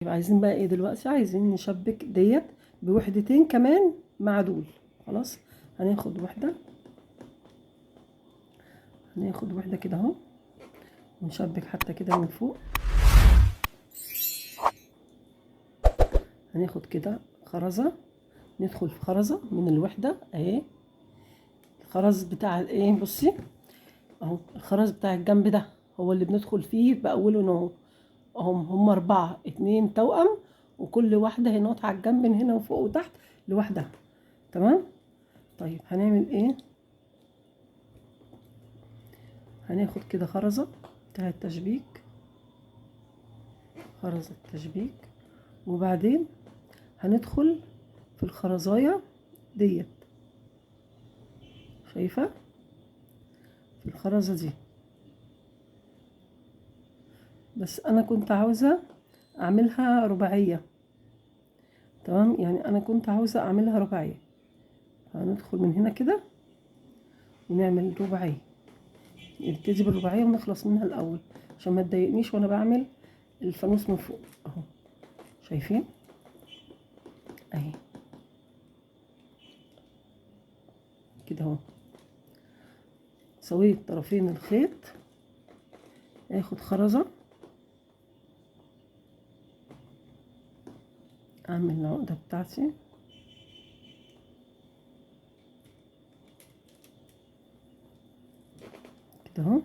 طيب عايزين بقى ايه دلوقتي؟ عايزين نشبك ديت بوحدتين كمان مع دول. خلاص، هناخد واحدة، هناخد واحدة كده اهو، ونشبك حتى كده من فوق. هناخد كده خرزة، ندخل في خرزة من الوحدة اهي. الخرز بتاع الايه، بصي اهو، الخرز بتاع الجنب ده هو اللي بندخل فيه بأوله اهو. هم 4، 2 توأم، وكل واحدة هنا على الجنب من هنا وفوق وتحت لوحدها. تمام. طيب هنعمل ايه؟ هناخد كده خرزة بتاع التشبيك، خرزة التشبيك، وبعدين هندخل في الخرزاية ديت، شايفة؟ في الخرزة دي. بس انا كنت عاوزة اعملها رباعية. تمام، يعني انا كنت عاوزة اعملها رباعية. هندخل من هنا كده ونعمل رباعية، نبتدي بالرباعية ونخلص منها الاول عشان ما تضايقنيش وانا بعمل الفانوس من فوق اهو. شايفين اهي كده اهو. سويت طرفين الخيط، اخد خرزة، اعمل العقدة بتاعتي كده اهو.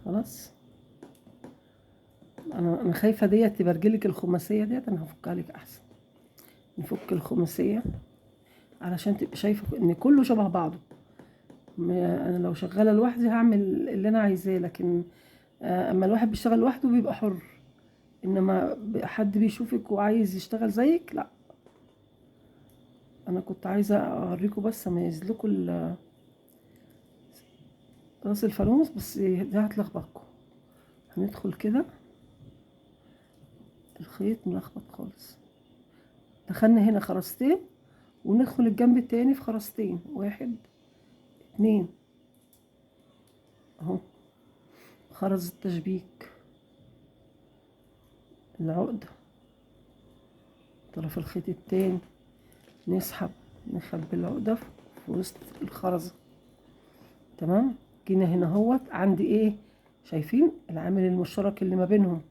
خلاص، انا خايفة ديت تبرجلك الخماسية ديت، انا هفكها لك احسن. نفك الخماسية علشان تبقي شايفة ان كله شبه بعضه. انا لو شغالة لوحدي هعمل اللي انا عايزاه، لكن اما الواحد بيشتغل لوحده بيبقى حر، انما حد بيشوفك وعايز يشتغل زيك لا. انا كنت عايزة اوريكم بس اميز لكم راس الفانوس، بس ده هتلخبطكم. هندخل كده، الخيط ملخبط خالص. دخلنا هنا خرزتين، وندخل الجنب التاني في خرزتين، 1 2 اهو. خرز التشبيك، العقدة، طرف الخيط التاني، نسحب، نخبي العقدة في وسط الخرزة. تمام. جينا هنا اهوت عندي ايه؟ شايفين العامل المشترك اللي ما بينهم؟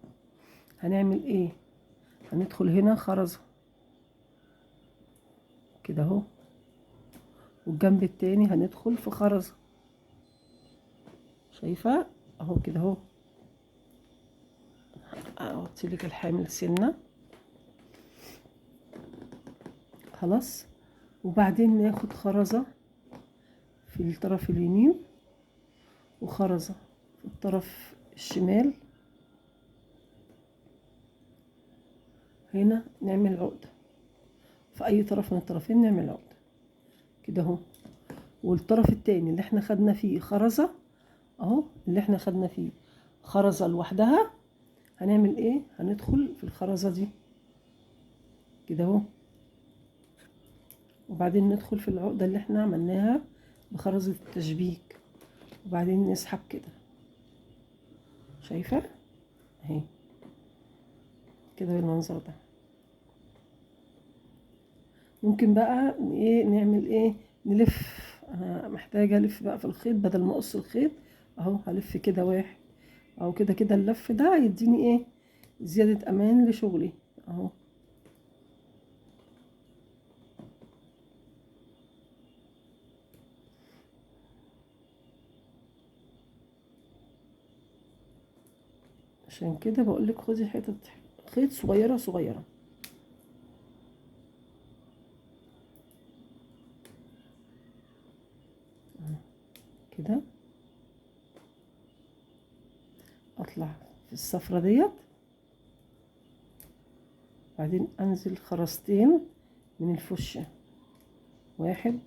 هنعمل ايه؟ هندخل هنا خرزة كده اهو، والجنب التاني هندخل في خرزة، شايفة اهو كده اهو. اغطيلك الحامل سنة. خلاص، وبعدين ناخد خرزة في الطرف اليمين، وخرزة في الطرف الشمال. هنا نعمل عقدة في اي طرف من الطرفين، نعمل عقدة كده اهو. والطرف التاني اللي احنا خدنا فيه خرزة اهو، اللي احنا خدنا فيه خرزة لوحدها، هنعمل ايه؟ هندخل في الخرزة دي كده اهو، وبعدين ندخل في العقدة اللي احنا عملناها بخرزة التشبيك، وبعدين نسحب كده، شايفة اهي كده بالمنظر ده. ممكن بقى ايه نعمل ايه؟ نلف. انا محتاجة الف بقى في الخيط بدل ما اقص الخيط اهو. هلف كده 1 او كده كده، اللف ده يديني ايه؟ زيادة امان لشغلي اهو. عشان كده بقولك خدي حتة خيط صغيرة صغيرة كده. اطلع في الصفرة ديت، بعدين انزل خرزتين من الفشة، 1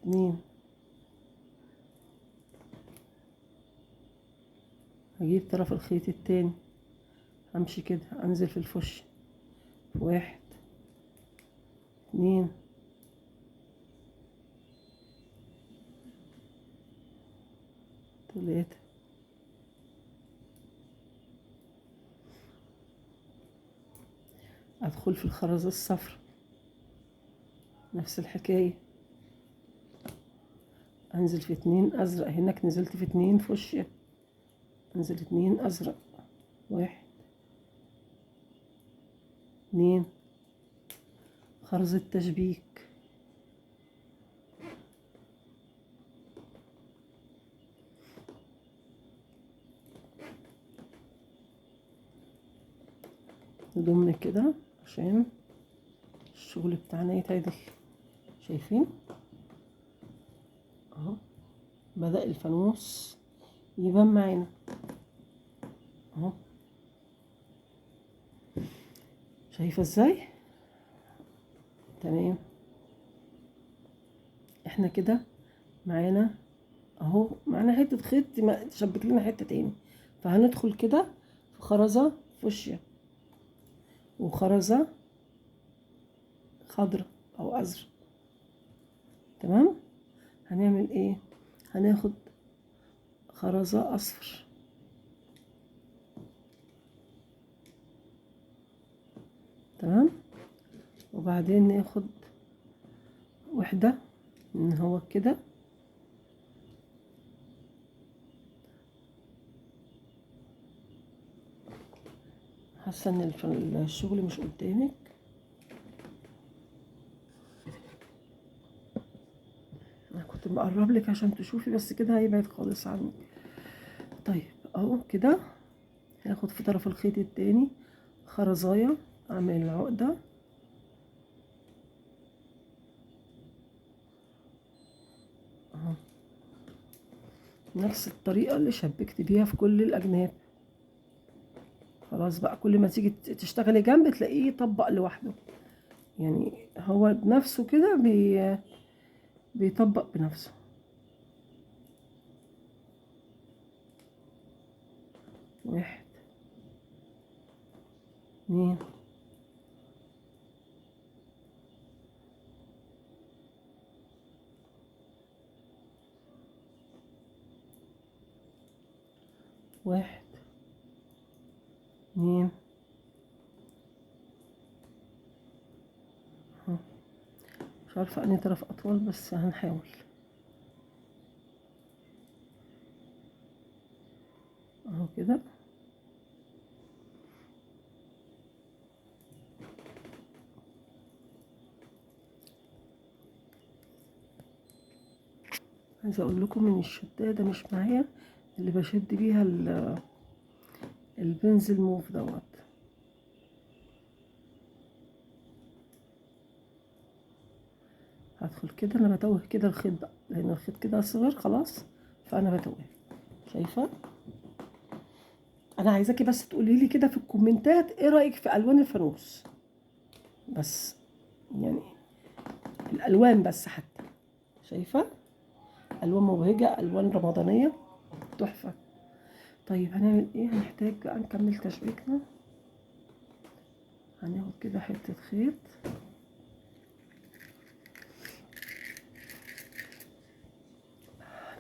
2. هجيب طرف الخيط التاني، امشي كده انزل في الفشة، 1 2 3. ادخل في الخرزة الصفراء نفس الحكاية، انزل في 2 ازرق، هناك نزلت في 2 فوشيا، انزل 2 ازرق، 1 2 خرزة تشبيك، نضم كده عشان الشغل بتاعنا يتعدل. شايفين اهو بدأ الفانوس يبان معانا اهو، شايفة ازاي؟ تمام. احنا كده معانا اهو، معانا حتة خيط تشبك لنا حتة تاني، فهندخل كده في خرزة فوشيا وخرزة خضرة او ازرق. تمام. هنعمل ايه؟ هناخد خرزة اصفر، تمام، وبعدين ناخد وحدة من هو كده، حاسة ان الشغل مش قدامك، انا كنت بقرب لك عشان تشوفي بس كده هيبعد خالص عنك. طيب اهو كده هاخد في طرف الخيط التاني خرزاية، اعمل العقدة اهو نفس الطريقة اللي شبكت بيها في كل الاجناب. خلاص بقى كل ما تيجي تشتغلي جنب تلاقيه يطبق لوحده، يعني هو بنفسه كده بيطبق بنفسه. 1 2 1 2 اهو، مش عارفة انهي طرف اطول بس هنحاول اهو كده. عايزه اقول لكم ان الشداده مش معايا اللي بشد بيها البنزل موف دوت. هدخل كده، انا بتوه كده الخيط بقى لان الخيط كده صغير خلاص، فانا بتوه. شايفه؟ انا عايزاكي بس تقولي لي كده في الكومنتات ايه رايك في الوان الفانوس، بس يعني الالوان بس حتى. شايفه؟ الوان مبهجه، الوان رمضانيه تحفه. طيب هنعمل ايه؟ هنحتاج بقى نكمل تشبيكنا. هناخد كده حته خيط،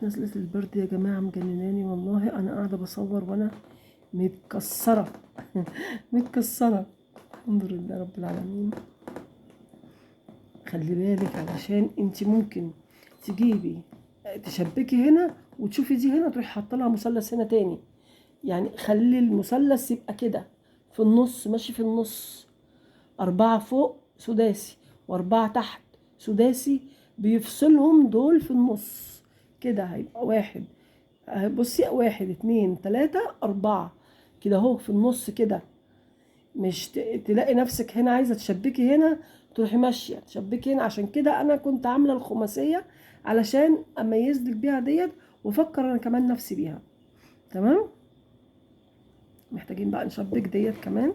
نزلة البرد يا جماعة مجنناني والله، أنا قاعدة بصور وأنا متكسرة متكسرة. الحمد لله رب العالمين. خلي بالك علشان انت ممكن تجيبي تشبكي هنا وتشوفي دي هنا تروحي حاطه لها مثلث هنا تاني، يعني خلي المثلث يبقى كده في النص، ماشي في النص، 4 فوق سداسي و4 تحت سداسي، بيفصلهم دول في النص كده هيبقى 1. بصي 1 2 3 4 كده اهو في النص كده، مش تلاقي نفسك هنا عايزه تشبكي هنا تروحي ماشيه تشبكي هنا. عشان كده انا كنت عامله الخماسيه علشان اميز لك بيها ديت، وافكر انا كمان نفسي بيها. تمام. محتاجين بقى نشبك ديت كمان،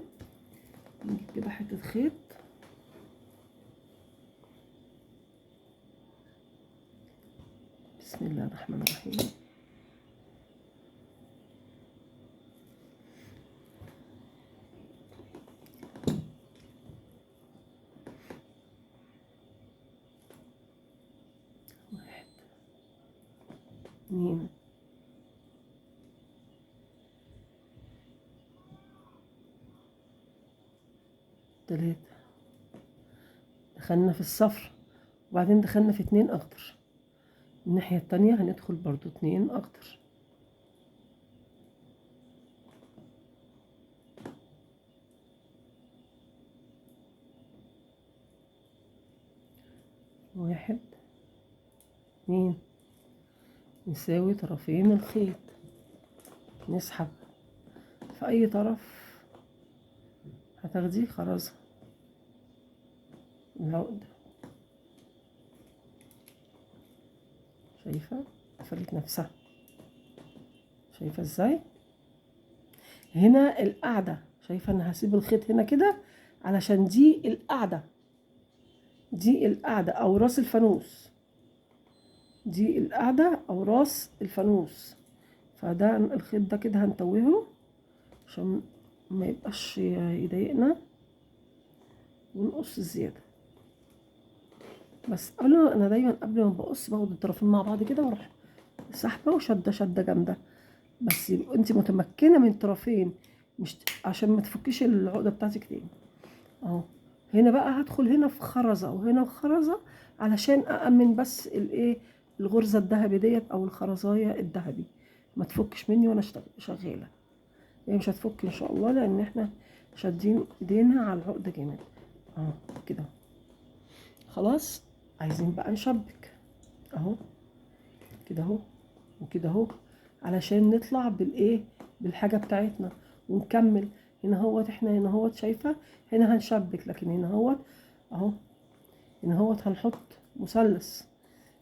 نجيب كده حته خيط، بسم الله الرحمن الرحيم. واحد 2 3 دخلنا في الصفر، وبعدين دخلنا في 2 اخضر. الناحية التانية هندخل برضو 2 اخضر. واحد 2 نساوي طرفين الخيط، نسحب في اي طرف هتاخدي خرزة العقدة. شايفة قفلت نفسها، شايفة ازاي؟ هنا القاعدة، شايفة انا هسيب الخيط هنا كده علشان دي القاعدة، دي القاعدة او راس الفانوس، دي القاعدة او راس الفانوس. فده الخيط ده كده هنتوهه عشان ما يبقاش يضايقنا، ونقص الزيادة. بس انا دايما قبل ما بقص باخد الطرفين مع بعض كده واروح سحبة وشدة شدة جامدة، بس يبقى انت متمكنة من طرفين، مش عشان ما تفكيش العقدة بتاعتك تاني. اهو هنا بقى هدخل هنا في خرزة وهنا في خرزة علشان أأمن بس الايه، الغرزة الذهبي ديت او الخرزاية الذهبي ما تفكش مني وانا شغالة. هي مش هتفك ان شاء الله لان احنا شادين ايدينا على العقدة جامد. اهو كده خلاص. عايزين بقى نشبك اهو كده اهو وكده اهو علشان نطلع بالايه، بالحاجة بتاعتنا ونكمل. هنا اهوت احنا هنا اهوت شايفة، هنا هنشبك، لكن هنا اهوت اهو، هنا اهوت هنحط مثلث،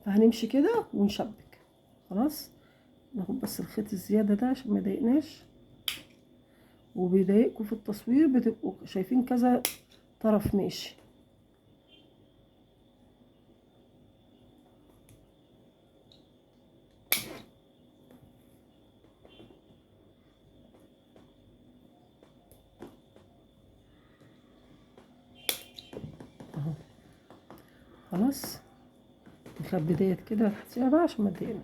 فهنمشي كده ونشبك. خلاص ناخد بس الخيط الزيادة ده عشان ما يضايقناش، وبيضايقكم في التصوير بتبقوا شايفين كذا طرف ماشي. اهو خلاص نخبي ديت كده تحتيها بقى عشان ما تضايقنا.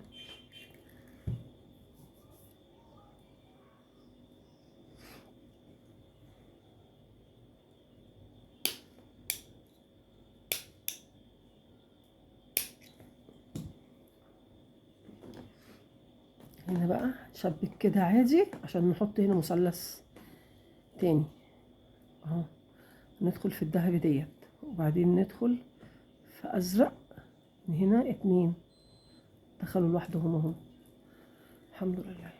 هنا بقى نشبك كده عادي عشان نحط هنا مثلث تاني اهو. ندخل في الذهبي ديت وبعدين ندخل في ازرق، من هنا 2 دخلوا لوحدهم اهو الحمد لله.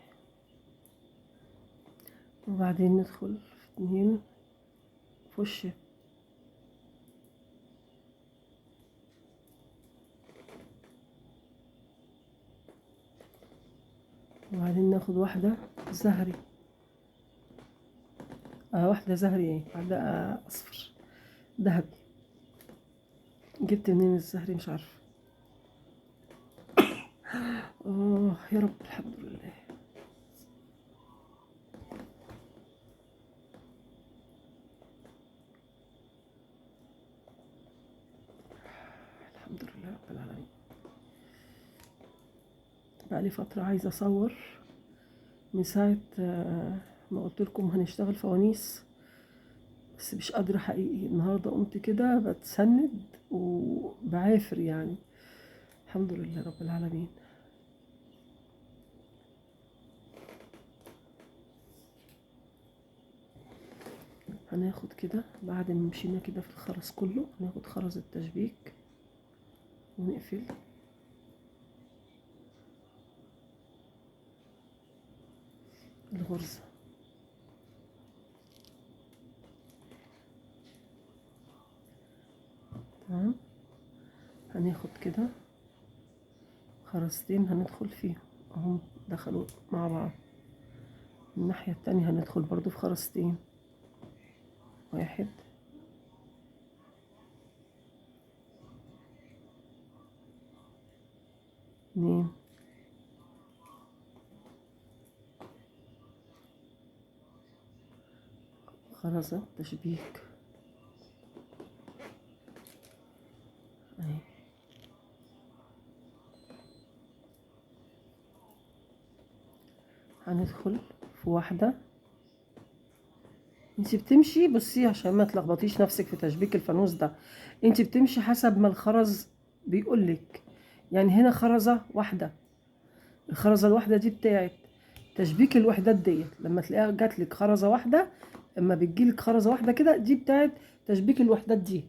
وبعدين ندخل في 2 في وش، وبعدين ناخد واحدة زهري، واحدة زهري ايه، واحدة اصفر ذهبي. جبت منين الزهري مش عارفة. يا رب الحمد لله. الحمد لله رب العالمين. بقالي فترة عايزة اصور من ساعة ما قلت لكم هنشتغل فوانيس، بس مش قادرة حقيقي. النهاردة قمت كده بتسند وبعافر يعني. الحمد لله رب العالمين. هناخد كده بعد ما مشينا كده في الخرز كله، هناخد خرز التشبيك ونقفل. الغرزة تمام. هناخد كده خرزتين هندخل فيهم اهم دخلوا مع بعض. الناحية التانية هندخل برضو في خرزتين، 1 2 خرزة تشبيك اهي. هندخل في 1 انت بتمشي، بصي عشان ما تلخبطيش نفسك في تشبيك الفانوس ده، انت بتمشي حسب ما الخرز بيقولك. يعني هنا خرزة واحدة، الخرزة الواحدة دي بتاعت تشبيك الوحدات ديت. لما تلاقيها جاتلك خرزة واحدة، اما بتجيلك خرزة واحدة كده دي بتاعت تشبيك الوحدات دي.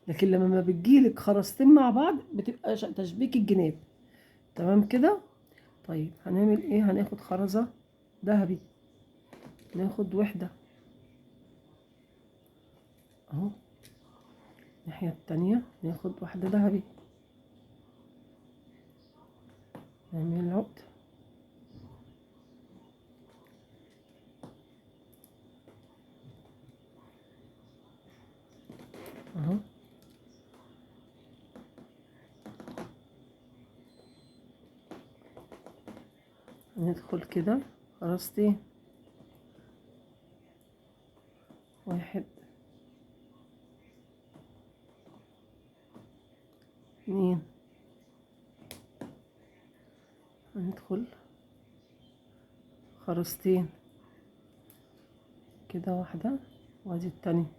لكن لما ما بتجيلك خرزتين مع بعض بتبقى تشبيك الجناب. تمام كده. طيب هنعمل ايه؟ هناخد خرزة ذهبي، ناخد وحدة اهو، الناحية التانية ناخد واحدة ذهبي، نعمل عقد اهو. ندخل كده خرزتين، واحد اتنين، هندخل خرزتين كده، واحدة وادي التانية،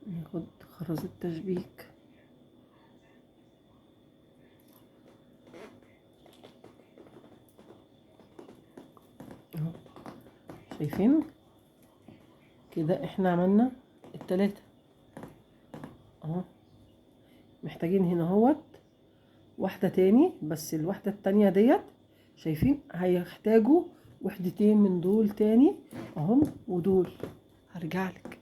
ناخد خرز التشبيك اهو. شايفين كده احنا عملنا التلاتة اهو. محتاجين هنا اهوت واحدة تاني، بس الواحدة التانية ديت شايفين هيحتاجوا وحدتين من دول تاني اهم، ودول هرجعلك.